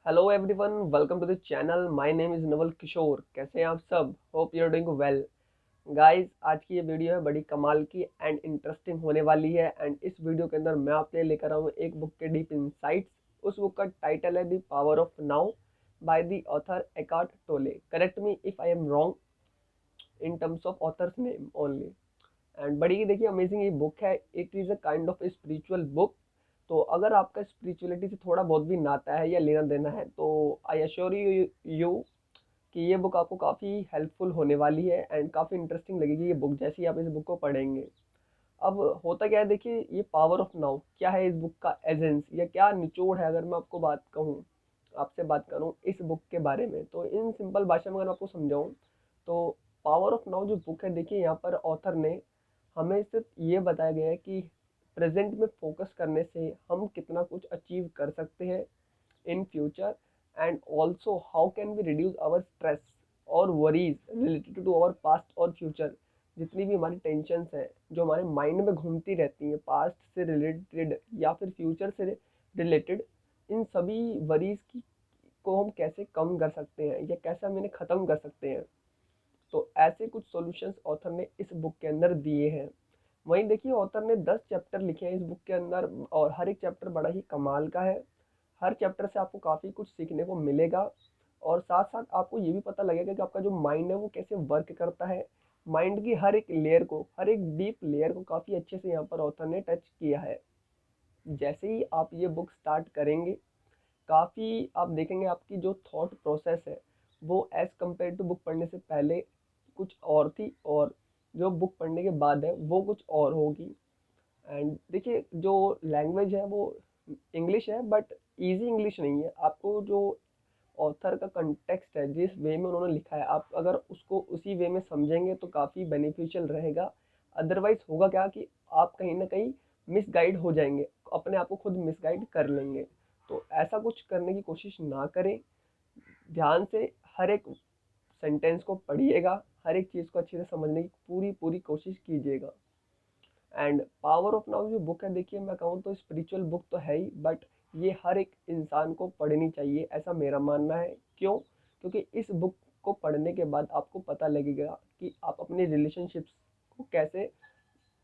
Hello everyone, welcome to the channel. My name is Naval Kishore. कैसे हैं आप सब? Hope you are doing well. Guys, आज की ये वीडियो है बड़ी कमाल की एंड इंटरेस्टिंग होने वाली है। एंड इस वीडियो के अंदर मैं आपके लिए लेकर आऊँ एक बुक के डीप इनसाइट्स। उस बुक का टाइटल है the power of now by the author Eckhart Tolle. Correct me if I am wrong in terms of authors name only. And बड़ी ही देखिए अमेजिंग ये बुक है। It is a kind of spiritual book. तो अगर आपका spirituality से थोड़ा बहुत भी नाता है या लेना देना है तो आई अश्योर यू कि ये बुक आपको काफ़ी हेल्पफुल होने वाली है एंड काफ़ी इंटरेस्टिंग लगेगी ये बुक जैसे ही आप इस बुक को पढ़ेंगे। अब होता क्या है, देखिए ये पावर ऑफ नाउ क्या है, इस बुक का एजेंस या क्या निचोड़ है। अगर मैं आपको बात कहूँ, आपसे बात करूँ इस बुक के बारे में, तो इन सिंपल भाषा में अगर मैं आपको समझाऊँ तो पावर ऑफ नाउ जो बुक है, देखिए यहाँ पर ऑथर ने हमें सिर्फ ये बताया गया है कि प्रेजेंट में फोकस करने से हम कितना कुछ अचीव कर सकते हैं in future. And also how can we reduce our stress और worries related to our past और फ्यूचर। जितनी भी हमारी टेंशन्स हैं जो हमारे माइंड में घूमती रहती हैं पास्ट से रिलेटेड या फिर फ्यूचर से रिलेटेड, इन सभी वरीज की को हम कैसे कम कर सकते हैं या कैसे हम इन्हें ख़त्म कर सकते हैं। तो ऐसे कुछ सॉल्यूशंस ऑथर ने इस बुक के अंदर दिए हैं। वहीं देखिए ऑथर ने 10 चैप्टर लिखे हैं इस बुक के अंदर और हर एक चैप्टर बड़ा ही कमाल का है। हर चैप्टर से आपको काफ़ी कुछ सीखने को मिलेगा और साथ साथ आपको ये भी पता लगेगा कि आपका जो माइंड है वो कैसे वर्क करता है। माइंड की हर एक लेयर को, हर एक डीप लेयर को काफ़ी अच्छे से यहाँ पर ऑथर ने टच किया है। जैसे ही आप ये बुक स्टार्ट करेंगे, काफ़ी आप देखेंगे आपकी जो थॉट प्रोसेस है वो एज़ कम्पेयर टू बुक पढ़ने से पहले कुछ और थी और जो बुक पढ़ने के बाद है वो कुछ और होगी। एंड देखिए जो लैंग्वेज है वो इंग्लिश है, बट इजी इंग्लिश नहीं है। आपको जो ऑथर का कंटेक्स्ट है, जिस वे में उन्होंने लिखा है, आप अगर उसको उसी वे में समझेंगे तो काफ़ी बेनिफिशियल रहेगा। अदरवाइज होगा क्या कि आप कहीं ना कहीं मिसगाइड हो जाएंगे, अपने आप को खुद मिसगाइड कर लेंगे। तो ऐसा कुछ करने की कोशिश ना करें। ध्यान से हर एक सेंटेंस को पढ़िएगा, हर एक चीज़ को अच्छे से समझने की पूरी पूरी कोशिश कीजिएगा। एंड पावर ऑफ नाउ जो बुक है, देखिए मैं कहूँ तो स्पिरिचुअल बुक तो है ही, बट ये हर एक इंसान को पढ़नी चाहिए ऐसा मेरा मानना है। क्यों? क्योंकि इस बुक को पढ़ने के बाद आपको पता लगेगा कि आप अपने रिलेशनशिप्स को कैसे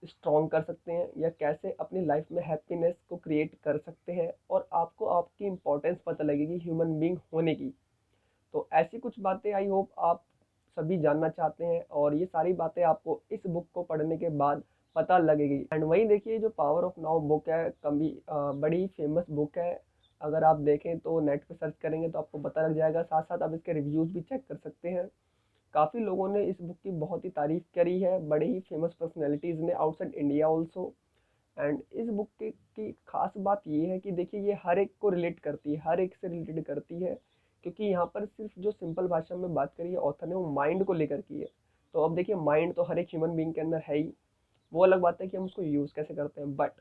स्ट्रॉन्ग कर सकते हैं या कैसे अपनी लाइफ में हैप्पीनेस को क्रिएट कर सकते हैं, और आपको आपकी इम्पोर्टेंस पता लगेगी ह्यूमन बीइंग होने की। तो ऐसी कुछ बातें आई होप आप सभी जानना चाहते हैं और ये सारी बातें आपको इस बुक को पढ़ने के बाद पता लगेगी। एंड वहीं देखिए जो पावर ऑफ नाउ बुक है, कभी बड़ी फेमस बुक है। अगर आप देखें तो नेट पे सर्च करेंगे तो आपको पता लग जाएगा। साथ साथ आप इसके रिव्यूज़ भी चेक कर सकते हैं। काफ़ी लोगों ने इस बुक की बहुत ही तारीफ करी है, बड़े ही फेमस पर्सनैलिटीज़ ने आउटसाइड इंडिया ऑल्सो। एंड इस बुक की खास बात ये है कि देखिए ये हर एक को रिलेट करती है, हर एक से रिलेटेड करती है। क्योंकि यहाँ पर सिर्फ जो सिंपल भाषा में बात करी है ऑथर ने वो माइंड को लेकर की है। तो अब देखिए माइंड तो हर एक ह्यूमन बीइंग के अंदर है ही। वो अलग बात है कि हम उसको यूज़ कैसे करते हैं, बट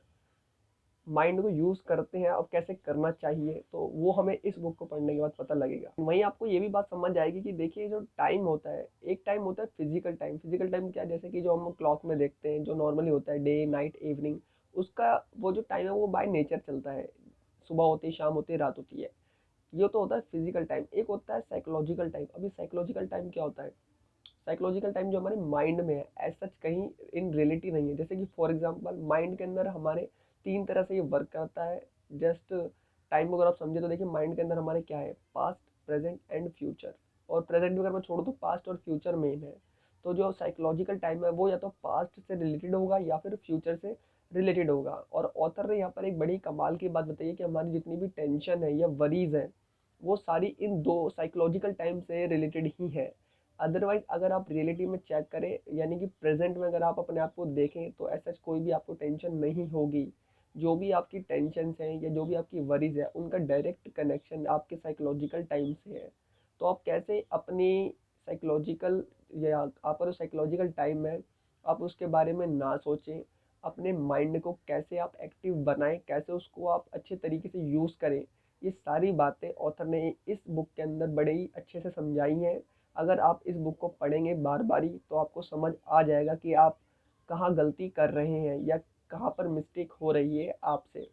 माइंड को यूज़ करते हैं अब कैसे करना चाहिए तो वो हमें इस बुक को पढ़ने के बाद पता लगेगा। वहीं आपको ये भी बात समझ आएगी कि देखिए जो टाइम होता है, एक टाइम होता है फिजिकल टाइम। फिजिकल टाइम क्या, जैसे कि जो हम क्लॉक में देखते हैं जो नॉर्मली होता है डे नाइट इवनिंग, उसका वो जो टाइम है वो बाय नेचर चलता है। सुबह होती है, शाम होती है, रात होती है। ये तो होता है फिजिकल टाइम। एक होता है साइकोलॉजिकल टाइम। अभी साइकोलॉजिकल टाइम क्या होता है? साइकोलॉजिकल टाइम जो हमारे माइंड में है, एज सच कहीं इन रियलिटी नहीं है। जैसे कि फॉर एग्जांपल माइंड के अंदर हमारे तीन तरह से ये वर्क करता है। जस्ट टाइम को अगर आप समझे तो देखिए माइंड के अंदर हमारे क्या है, पास्ट, प्रेजेंट एंड फ्यूचर। और प्रेजेंट भी अगर मैं छोड़ूँ तो पास्ट और फ्यूचर मेन है। तो जो साइकोलॉजिकल टाइम है वो या तो पास्ट से रिलेटेड होगा या फिर फ्यूचर से रिलेटेड होगा। और ऑथर ने यहाँ पर एक बड़ी कमाल की बात बताई है कि हमारी जितनी भी टेंशन है या वरीज है वो सारी इन दो साइकोलॉजिकल टाइम से रिलेटेड ही है। अदरवाइज अगर आप रियलिटी में चेक करें, यानी कि प्रेजेंट में अगर आप अपने आप को देखें तो ऐसा कोई भी आपको टेंशन नहीं होगी। जो भी आपकी टेंशन हैं या जो भी आपकी वरीज है उनका डायरेक्ट कनेक्शन आपके साइकोलॉजिकल टाइम से है। तो आप कैसे अपनी साइकोलॉजिकल या आपका जो साइकोलॉजिकल टाइम है आप उसके बारे में ना सोचें। अपने माइंड को कैसे आप एक्टिव बनाएं, कैसे उसको आप अच्छे तरीके से यूज़ करें, ये सारी बातें ऑथर ने इस बुक के अंदर बड़े ही अच्छे से समझाई हैं। अगर आप इस बुक को पढ़ेंगे बार बारी तो आपको समझ आ जाएगा कि आप कहाँ गलती कर रहे हैं या कहाँ पर मिस्टेक हो रही है आपसे।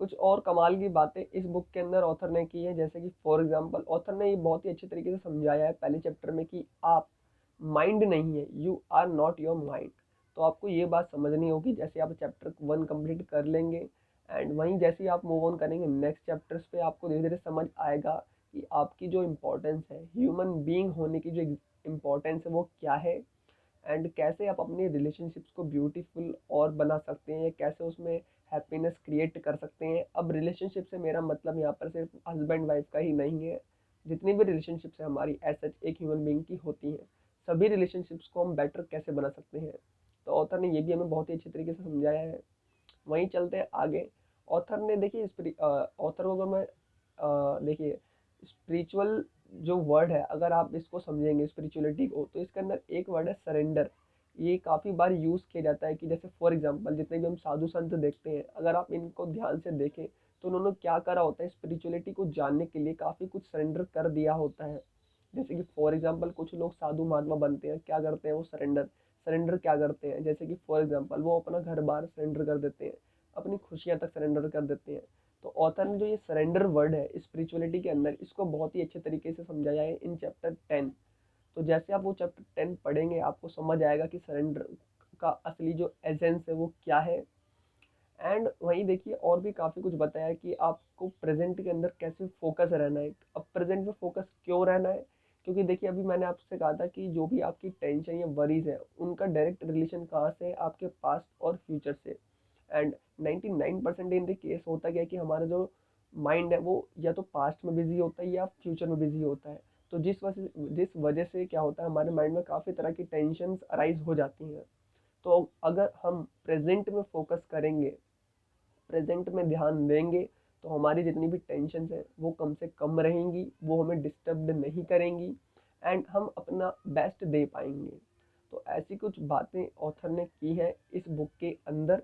कुछ और कमाल की बातें इस बुक के अंदर ऑथर ने की है, जैसे कि फॉर एग्जांपल ऑथर ने ये बहुत ही अच्छे तरीके से समझाया है पहले चैप्टर में कि आप माइंड नहीं है, you are not your mind. तो आपको ये बात समझनी होगी जैसे आप चैप्टर 1 कंप्लीट कर लेंगे, एंड वहीं जैसे ही आप मूव ऑन करेंगे नेक्स्ट चैप्टर्स पे, आपको धीरे धीरे समझ आएगा कि आपकी जो इम्पोर्टेंस है, ह्यूमन बीइंग होने की जो इम्पोर्टेंस है वो क्या है, एंड कैसे आप अपनी रिलेशनशिप्स को ब्यूटीफुल और बना सकते हैं, कैसे उसमें हैप्पीनेस क्रिएट कर सकते हैं। अब रिलेशनशिप से मेरा मतलब यहाँ पर सिर्फ हस्बैंड वाइफ का ही नहीं है, जितनी भी रिलेशनशिप्स है हमारी एज सच एक ह्यूमन बीइंग की होती हैं, सभी रिलेशनशिप्स को हम बेटर कैसे बना सकते हैं। तो ऑथर ने ये भी हमें बहुत ही अच्छे तरीके से समझाया है। वहीं चलते हैं आगे। ऑथर ने देखिए ऑथर को अगर मैं देखिए स्पिरिचुअल जो वर्ड है, अगर आप इसको समझेंगे स्पिरिचुअलिटी को, तो इसके अंदर एक वर्ड है सरेंडर। ये काफ़ी बार यूज़ किया जाता है कि जैसे फॉर एग्जांपल जितने भी हम साधु संत देखते हैं, अगर आप इनको ध्यान से देखें तो उन्होंने क्या करा होता है, स्पिरिचुअलिटी को जानने के लिए काफ़ी कुछ सरेंडर कर दिया होता है। जैसे कि फॉर एग्जांपल कुछ लोग साधु महात्मा बनते हैं, क्या करते हैं वो सरेंडर सरेंडर क्या करते हैं, जैसे कि फॉर एग्जांपल वो अपना घर बार सरेंडर कर देते हैं, अपनी खुशियां तक सरेंडर कर देते हैं। तो ऑथर ने जो ये सरेंडर वर्ड है स्पिरिचुअलिटी के अंदर, इसको बहुत ही अच्छे तरीके से समझाया है इन चैप्टर 10। तो जैसे आप वो चैप्टर 10 पढ़ेंगे आपको समझ आएगा कि सरेंडर का असली जो एसेंस है वो क्या है। एंड वहीं देखिए और भी काफ़ी कुछ बताया है कि आपको प्रेजेंट के अंदर कैसे फोकस रहना है। अब प्रेजेंट में फोकस क्यों रहना है, क्योंकि देखिए अभी मैंने आपसे कहा था कि जो भी आपकी टेंशन या वरीज है उनका डायरेक्ट रिलेशन कहाँ से है, आपके पास्ट और फ्यूचर से। एंड 99% इन द केस होता क्या है कि हमारा जो माइंड है वो या तो पास्ट में बिजी होता है या फ्यूचर में बिजी होता है। तो जिस वजह से क्या होता है, हमारे माइंड में काफ़ी तरह की टेंशन अराइज हो जाती हैं। तो अगर हम प्रेजेंट में फोकस करेंगे, प्रेजेंट में ध्यान देंगे, तो हमारी जितनी भी टेंशन है वो कम से कम रहेंगी, वो हमें डिस्टर्ब नहीं करेंगी, एंड हम अपना बेस्ट दे पाएंगे। तो ऐसी कुछ बातें ऑथर ने की है इस बुक के अंदर।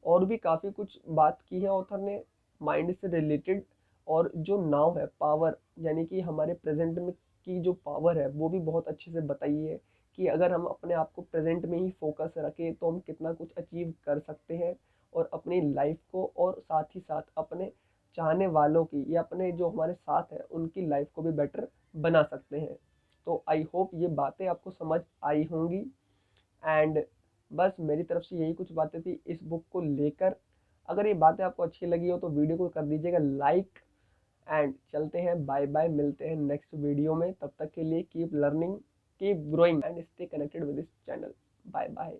और भी काफ़ी कुछ बात की है ऑथर ने माइंड से रिलेटेड। और जो नाव है पावर, यानी कि हमारे प्रेजेंट में की जो पावर है वो भी बहुत अच्छे से बताई है कि अगर हम अपने आप को प्रेजेंट में ही फोकस रखें तो हम कितना कुछ अचीव कर सकते हैं, और अपनी लाइफ को और साथ ही साथ अपने चाहने वालों की या अपने जो हमारे साथ है उनकी लाइफ को भी बेटर बना सकते हैं। तो आई होप ये बातें आपको समझ आई होंगी। एंड बस मेरी तरफ से यही कुछ बातें थी इस बुक को लेकर। अगर ये बातें आपको अच्छी लगी हो तो वीडियो को कर दीजिएगा लाइक। एंड चलते हैं, बाय बाय, मिलते हैं नेक्स्ट वीडियो में। तब तक के लिए keep learning, keep growing and stay connected with this channel. Bye bye.